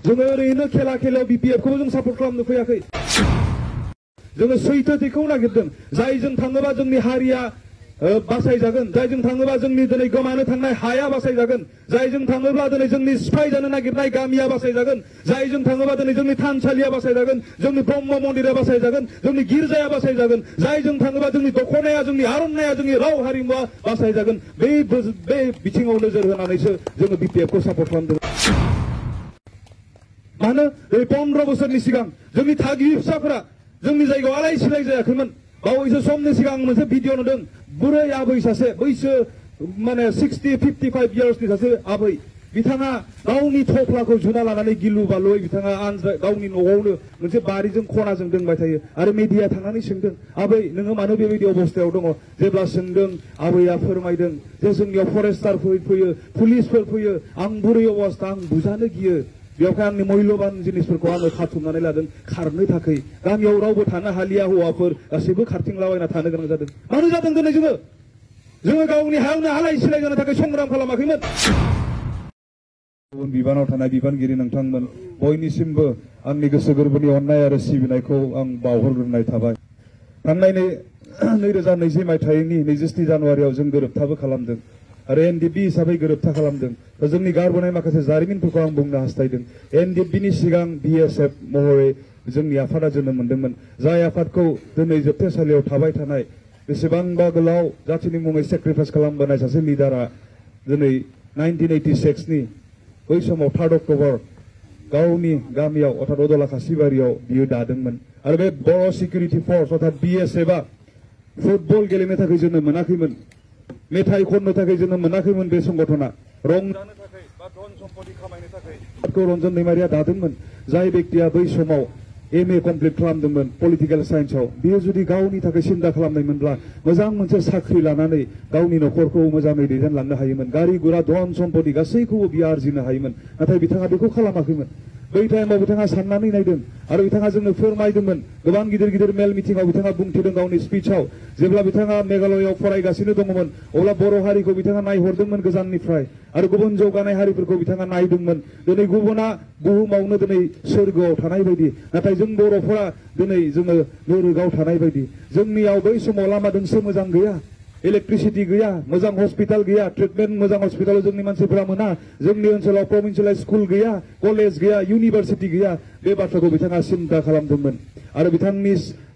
जोङो ओरैनो खेला खेलायाव BPF-खौबो जों सापर्ट खालामनो फैयाखै। जोङो सैथोथिखौ नागिरदों। जायजों थाङोबा जोंनि हारिया बासायजागोन, जायजों थाङोबा जोंनि दिनै गोमानो थांनाय हाया बासायजागोन, जायजों थाङोब्ला दिनै जोंनि सिफाय जानो नागिरनाय गामिया बासायजागोन, जायजों थाङोबा दिनै जोंनि थानसालिया बासायजागोन, जोंनि ब्रह्म मन्दिरा बासायजागोन, जोंनि गिर्जाया बासायजागोन, जायजों थाङोबा जोंनि दखनाया, जोंनि आर'नाइया, जोंनि राव हारिमुवा बासायजागोन। बे बिथिङाव नोजोर होनानैसो जोङो BPF-खौ सापर्ट खालामदों। मानो 15 बोसोरनि सिगां जोंनि थागिबि फिसाफोरा जोंनि जायगायाव आलाय सिलाय जायाखैमोन। बावैसो समनि सिगां मोनसे भिडिअ नुदों। बुरै आबै सासे, बैसो माने 60-55 इयार्सनि सासे आबै, बिथाङा गावनि थफ्लाखौ जुना लानानै गिलु बालुयै बिथाङा गावनि न'आवनो मोनसे बारिजों खनाजों दोंबाय थायो। आरो मिडिया थांनानै सोंदों, आबै नोङो मानो बेबायदि अबस्थायाव दङ? जेब्ला सोंदों, आबैया फोरमायदों जे जोंनियाव फरेस्टारफोर फैयो, पुलिसफोर फैयो, आं बुरै अबस्था, आं बुजानो गियो। बेवहाय आंनि मैल्यबान जिनिसफोरखौ आङो खाथुमनानै लादों खारनो थाखाय। गामियाव रावबो थानो हालिया, हौवाफोर गासैबो खारथिंलाबायना थानो गोनां जादों। मानो जादों दिनै जोङो गावनि हायावनो आलाय सिलाय जानो थाखाय संग्राम खालामाखैमोन। गुबुन बिबानाव थानाय बिबानगिरि नोंथांमोन बयनिसिमबो आंनि गोसो गोरबोनि अननाय आरो सिबिनायखौ आं बावहरग्रोनाय थाबाय। थांनाय 2020 मायथाइनि 27 जानुवारियाव जों गोरोबथाबो खालामदों आरो NDP हिसाबै गोरोबथा खालामदों। जोंनि गारबोनाय माखासे जारिमिनफोरखौ आं बुंनो हास्थायदों। NDP-नि सिगां BSF महरै जोंनि आफादा जोनोम मोनदोंमोन। जाय आफादखौ दिनै जोबथेसालियाव थाबाय थानाय बेसेबांबा गोलाव जाथिनि मुङै सेक्रिफाइस खालामबोनाय सासे लिडारा दिनै 1986-नि बै समाव 3 अक्ट'बर गावनि गामियाव अर्थात अदला खासिबारियाव बियो दादोंमोन। आरो बे बर' सिकिउरिटि फर्स अर्थात BSF-आ फुटबल गेलेनो थाखाय जोनोम मोनाखैमोन, मेथाइ खननो थाखाय जोनोम मोनाखैमोन। बे संगठना रंजानो थाखाय बा धन सम्पति खामायनो थाखाय रन्जन दैमारिया दादोंमोन। जाय बेक्तिया बै समाव MA कमप्लिट खालामदोंमोन पलिटिकेल साइन्सआव, बियो जुदि गावनि थाखाय सिन्था खालामनायमोनब्ला मोजां मोनसे साख्रि लानानै गावनि न'खरखौ मोजाङै दैदेनलांनो हायोमोन। गारि गुरा धन सम्पति गासैखौबो बियो आरजिनो हायोमोन। नाथाय बिथाङा बेखौ खालामाखैमोन। बै टाइमाव बिथाङा साननानै नायदों आरो बिथाङा जोंनो फोरमायदोंमोन। गोबां गिदिर गिदिर मेल मिटिंआव बिथाङा बुंथिदों गावनि स्पिचआव। जेब्ला बिथाङा मेघालयआव फरायगासिनो दङमोन अब्ला बर' हारिखौ बिथाङा नायहरदोंमोन गोजाननिफ्राय आरो गुबुन जौगानाय हारिफोरखौ बिथाङा नायदोंमोन। दिनै गुबुना बुहुमावनो दिनै सोरगोआव थानाय बायदि, नाथाय जों बर'फोरा दिनै जोङो नोरोगाव थानाय बायदि। जोंनियाव बै समाव लामा दोंसे मोजां गैया, इलेक्ट्रिसिटि गैया, मोजां हस्पिटाल गैया, ट्रिटमेन्ट मोजां हस्पिटालाव जोंनि मानसिफोरा मोना, जोंनि ओनसोलाव प्रभिन्सियेल स्कुल गैया, कलेज गैया, इउनिभार्सिटि गैया। बे बाथ्राखौ बिथाङा सिन्था खालामदोंमोन आरो बिथांनि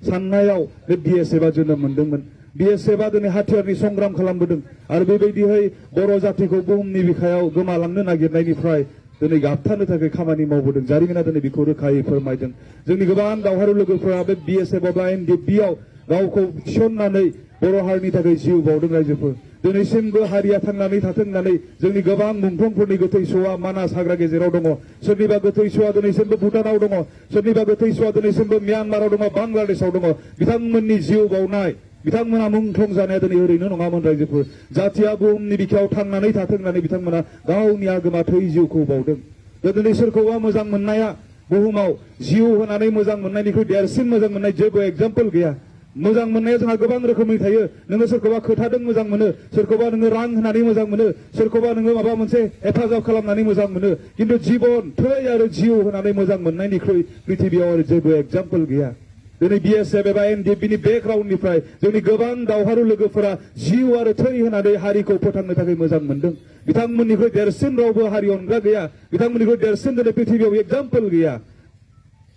साननायाव बे BSF-आ जोनोम मोनदोंमोन। BSF-आ दिनै हाथियारनि संग्राम खालामबोदों आरो बेबायदिहै बर' जातिखौ बुहुमनि बिखायाव गोमालांनो नागिरनायनिफ्राय दिनै गाबथानो थाखाय खामानि मावबोदों। जारिमिना दिनै बेखौ रोखायै फोरमायदों। जोंनि गोबां दावहारु लोगोफोरा बे BSF बा NDP-आव गावखौ थिसननानै बर' हारिनि थाखाय जिउ बावदों। रायजोफोर दिनैसिमबो हारिया थांनानै थाथों होननानै जोंनि गोबां मुंख्लंफोरनि गोथै सहआ मानास हाग्रा गेजेराव दङ। सोरनिबा गोथै सहआ दिनैसिमबो भुटानाव दङ, सोरनिबा गोथै सहआ दिनैसिमबो म्यानमाराव दङ, बांलादेशआव दङ। बिथांमोननि जिउ बावनाय, बिथांमोना मुंख्लं जानाया दिनै ओरैनो नङामोन। रायजोफोर जातिया बुहुमनि बिखायाव थांनानै थाथों होननानै बिथांमोना गावनि आगोमा थै जिउखौ बावदों। दिनै सोरखौबा मोजां मोननाया बुहुमाव जिउ होनानै मोजां मोननायनिख्रुइ देरसिन मोजां मोननाय जेबो एग्जाम्पल गैया। मोजां मोननाया जोंहा गोबां रोखोमनि थायो। नोङो सोरखौबा खोथादों मोजां मोनो, सोरखौबा नोङो रां होनानै मोजां मोनो, सोरखौबा नोङो माबा मोनसे हेफाजाब खालामनानै मोजां मोनो। खिन्थु जिबन, थै आरो जिउ होनानै मोजां मोननायनिख्रुइ पृथिबियाव आरो जेबो एग्जाम्पल गैया। दिनै BSF एबा NDP-नि बेकग्राउन्डनिफ्राय जोंनि गोबां दावहारु लोगोफोरा जिउ आरो थै होनानै हारिखौ फोथांनो थाखाय मोजां मोनदों। बिथांमोननिख्रुइ देरसिन रावबो हारि अनग्रा गैया, बिथांमोननिख्रुइ देरसिन दिनै पृथिबियाव एग्जाम्पल गैया।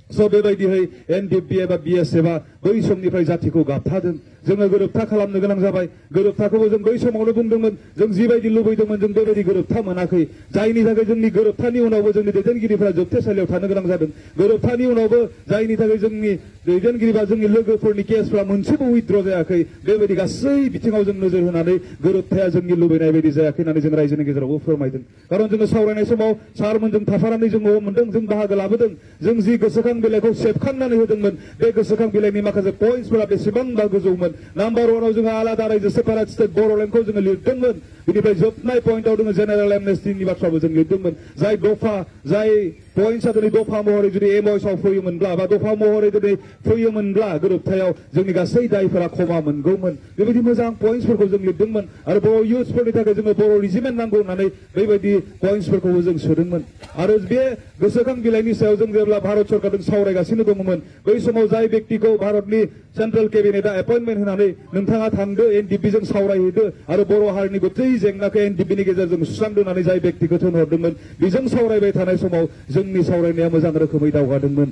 स' बेबायदिहै NDP एबा BSF-आ बै समनिफ्राय जातिखौ गाबथादों। जोङो गोरोबथा खालामनो गोनां जाबाय। गोरोबथाखौबो जों बै समावनो बुंदोंमोन, जों जिबायदि लुबैदोंमोन जों बेबायदि गोरोबथा मोनाखै। जायनि थाखाय जोंनि गोरोबथानि उनावबो जोंनि दैदेनगिरिफोरा जोबथेसालियाव थानो गोनां जादों। गोरोबथानि उनावबो जायनि थाखाय जोंनि दैदेनगिरि बा जोंनि लोगोफोरनि केसफ्रा मोनसेबो उइथड्र जायाखै। बेबायदि गासै बिथिङाव जों नोजोर होनानै गोरोबथाया जोंनि लुबैनाय बायदि जायाखै होननानै जों रायजोनि गेजेरावबो फोरमायदों। खारन जोङो सावरायनाय समाव सारमोनजों थाफानानै जों न'आव मोनदों, जों बाहागो लाबोदों। जों जि गोसोखां बिलाइखौ सेबखांनानै होदोंमोन, बे गोसोखां बिलाइनि माखासे पइन्टसफोरा बेसेबांबा गोजौमोन। नाम्बार 1आव जोङो आलादा रायजो सेपारेट स्टेट बर'लेण्डखौ जोङो लिरदोंमोन। बिनिफ्राय जोबनाय पइन्टआव जोङो जेनेरेल एमनेस्टिनि बाथ्राबो जों लिरदोंमोन। जाय दफा, जाय पइन्टसा दिनै दफा महरै जुदि एमअएसआव फैयोमोनब्ला बा दफा महरै दिनै फैयोमोनब्ला गोरोबथायाव जोंनि गासै दायफोरा खमा मोनगौमोन बेबायदि मोजां पइन्टसफोरखौ जों लिरदोंमोन आरो बर' इयुथ्सफोरनि थाखाय जोङो बर' रेजिमेन्ट नांगौ होननानै बेबायदि पइन्टसफोरखौबो जों सोदोंमोन आरो बे गोसोखां बिलाइनि सायाव जों जेब्ला भारत सरकारजों सावरायगासिनो दङमोन बै समाव जाय व्यक्तिखौ भारतनि सेन्ट्रेल केबिनेटआ एपइन्टमेन्ट होनानै नोंथाङा थांदो एनडिपिजों सावरायहैदो आरो बर' हारिनि गथै जेंनाखौ एनडिपिनि गेजेरजों सुस्रांदो होननानै जाय व्यक्तिखौ थिनहरदोंमोन बेजों सावरायबाय थानाय समाव जोंनि सावरायनाया मोजां रोखोमै दावगादोंमोन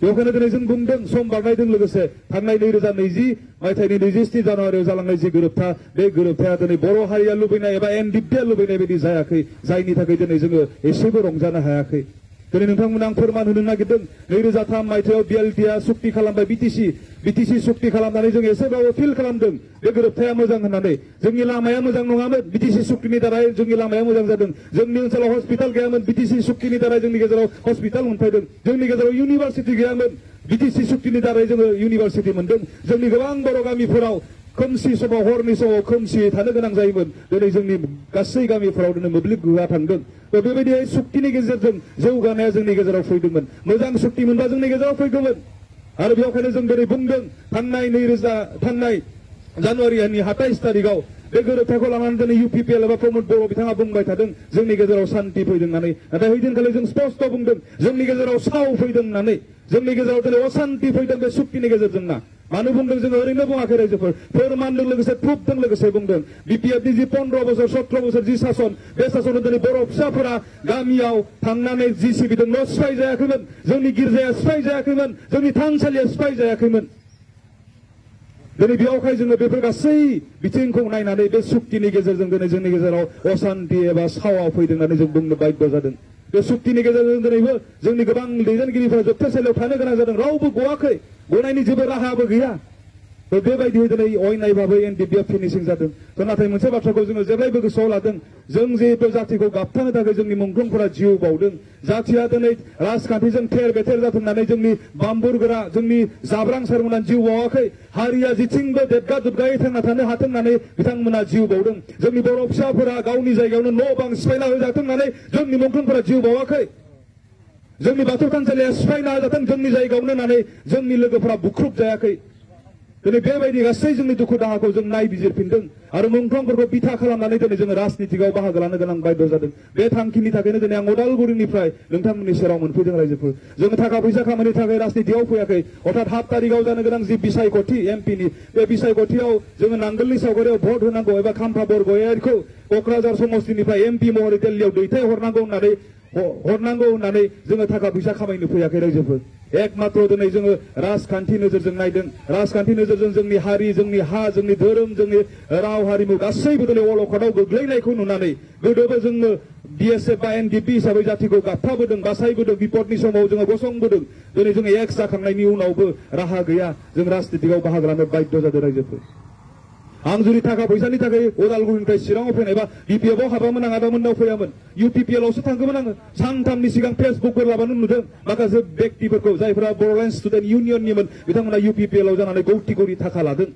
बेवहायनो दिनै जों बुंदों सम बारनायजों लोगोसे थांनाय 2020 मायथाइनि 27 जानुवारियाव जालांनाय जि गोरोबथा बे गोरोबथाया दिनै बर' हारिया लुबैनाय एबा एनडिपिआ लुबैनाय बायदि जायाखै जायनि थाखाय दिनै जोङो एसेबो रंजानो हायाखै दिनै नोंथांमोना आं फोरमान होनो नागिरदों 2003 मायथाइयाव बिएलटिआ सुक्ति खालामबाय बिटिसि सुक्ति खालामनानै जों एसेबाबो फिल खालामदों बे गोरोबथाया मोजां होननानै जोंनि लामाया मोजां नङामोन बिटिसि सुक्तिनि दारै जोंनि लामाया मोजां जादों जोंनि ओनसोलाव हस्पिटाल गैयामोन बिटिसि सुक्तिनि दारै जोंनि गेजेराव हस्पिटाल मोनफैदों जोंनि गेजेराव इउनिभार्सिटि गैयामोन बिटिसि सुक्तिनि दारै जोङो इउनिभार्सिटि मोनदों जोंनि गोबां बर' गामिफोराव खोमसि समाव हरनि समाव खोमसि थानो गोनां जायोमोन दिनै जोंनि गासै गामिफोराव दिनै मोब्लिब गोहोआ थांदों बेबायदि सुक्तिनि गेजेरजों जौगानाया जोंनि गेजेराव फैदोंमोन मोजां सुक्ति मोनबा जोंनि गेजेराव फैगौमोन आरो बेवहायनो जों दिनै बुंदों थांनाय जानुवारिनि 27 तारिखआव बे गोरोबथाखौ लानानै दिनै इउपिपिएल एबा प्रमद बर' बिथाङा बुंबाय थादों जोंनि गेजेराव शान्ति फैदों होननानै नाथाय हैदिनखालि जों स्पष्ट बुंदों जोंनि गेजेराव साव फैदों होननानै जोंनि गेजेराव दिनै अशान्ति फैदों बे सुक्तिनि गेजेरजों ना मानो बुंदों जोङो ओरैनो बुङाखै रायजोफोर फोरमानजों लोगोसे प्रुफजों लोगोसे बुंदों बिपिएफनि जि 15 बोसोर 17 बोसोर जि सासन बे सासनाव दिनै बर' फिसाफोरा गामियाव थांनानै जि सिबिदों न' सिफाय जायाखैमोन जोंनि गिर्जाया सिफाय जायाखैमोन जोंनि थानसालिया सिफाय जायाखैमोन दिनै बेयावहाय जोङो बेफोर गासै बिथिंखौ नायनानै बे सुक्तिनि गेजेरजों दिनै जोंनि गेजेराव अशान्ति एबा सावा फैदों होननानै जों बुंनो बाध्य जादों बे सुक्तिनि गेजेरजों दिनैबो जोंनि गोबां दैदेनगिरिफोरा जोबथेसालियाव थानो गोनां जादों रावबो गवाखै गनायनि जेबो राहाबो गैया बेबायदि दिनै अयनाय भाबै एनडिपिआ फिनिशिं जादों नाथाय मोनसे बाथ्राखौ जोङो जेब्लायबो गोसोआव लादों जों जिहेतु जातिखौ गाबथानो थाखाय जोंनि मुंख्लंफोरा जिउ बावदों जातिया दिनै राजखान्थिजों थेर बेथेर जाथों होननानै जोंनि बाम्बुरगोरा जोंनि जाब्रां सारमोना जिउ बावाखै हारिया जेथिंबो देबगा दुबगायै थांना थानो हाथों होननानै बिथांमोना जिउ बावदों जोंनि बर' फिसाफोरा गावनि जायगायावनो न' बां सिफायना होजाथों होननानै जोंनि मुंख्लंफोरा जिउ बावाखै जोंनि बाथौ थानसालिया सिफायना होजाथों जोंनि जायगायावनो होननानै जोंनि लोगोफोरा बुख्रुब जायाखै दिनै बेबायदि गासै जोंनि दुखु दाहाखौ जों नायबिजिरफिनदों आरो मुंख्लंफोरखौ बिथा खालामनानै दिनै जोङो राजनितिकआव बाहागो लानो गोनां बाध्य जादों बे थांखिनि थाखायनो दिनै आं उदालगुरिनिफ्राय नोंथांमोननि सेराव मोनफैदों रायजोफोर जों थाखा फैसा खामायनो थाखाय राजनितियाव फैयाखै अर्थात 7 तारिखआव जानो गोनां जि बिसायख'थि एमपिनि बे बिसायख'थियाव जोङो नांगोलनि सावगारियाव भट होनांगौ एबा खाम्फा बरगयारिखौ क'क्राझार समस्तिनिफ्राय एमपि महरै दिल्लीयाव दैथायहरनांगौ होननानै जोङो थाखा फैसा खामायनो फैयाखै रायजोफोर एकमात्र दिनै जोङो राजखान्थि नोजोरजों नायदों राजखान्थि नोजोरजों जोंनि हारि जोंनि हा जोंनि धोरोम जोंनि राव हारिमु गासैबो दिनै अलखदाव गोग्लैनायखौ नुनानै गोदोबो जोङो बिएसएफ बा एनडिपि हिसाबै जातिखौ गाबथाबोदों बासायबोदों बिपदनि समाव जोङो गसंबोदों दिनै जोङो एक्स जाखांनायनि उनावबो राहा गैया जों राजनितिकआव बाहागो लानो बाध्य जादों रायजोफोर आं जुदि थाखा फैसानि थाखाय उदालगुरिनिफ्राय चिराङाव फैनाय बा बिपिएफआव हाबामोन आं आदामोननाव फैयामोन इउपिपिएलआवसो थांगौमोन आङो सानथामनि सिगां फेसबुकफोर लाबानो नुदों माखासे व्यक्तिफोरखौ जायफोरा बर'लेण्ड स्टुडेन्ट इउनियननिमोन बिथांमोना इउपिपिएलआव जानानै कौटि कौटि थाखा लादों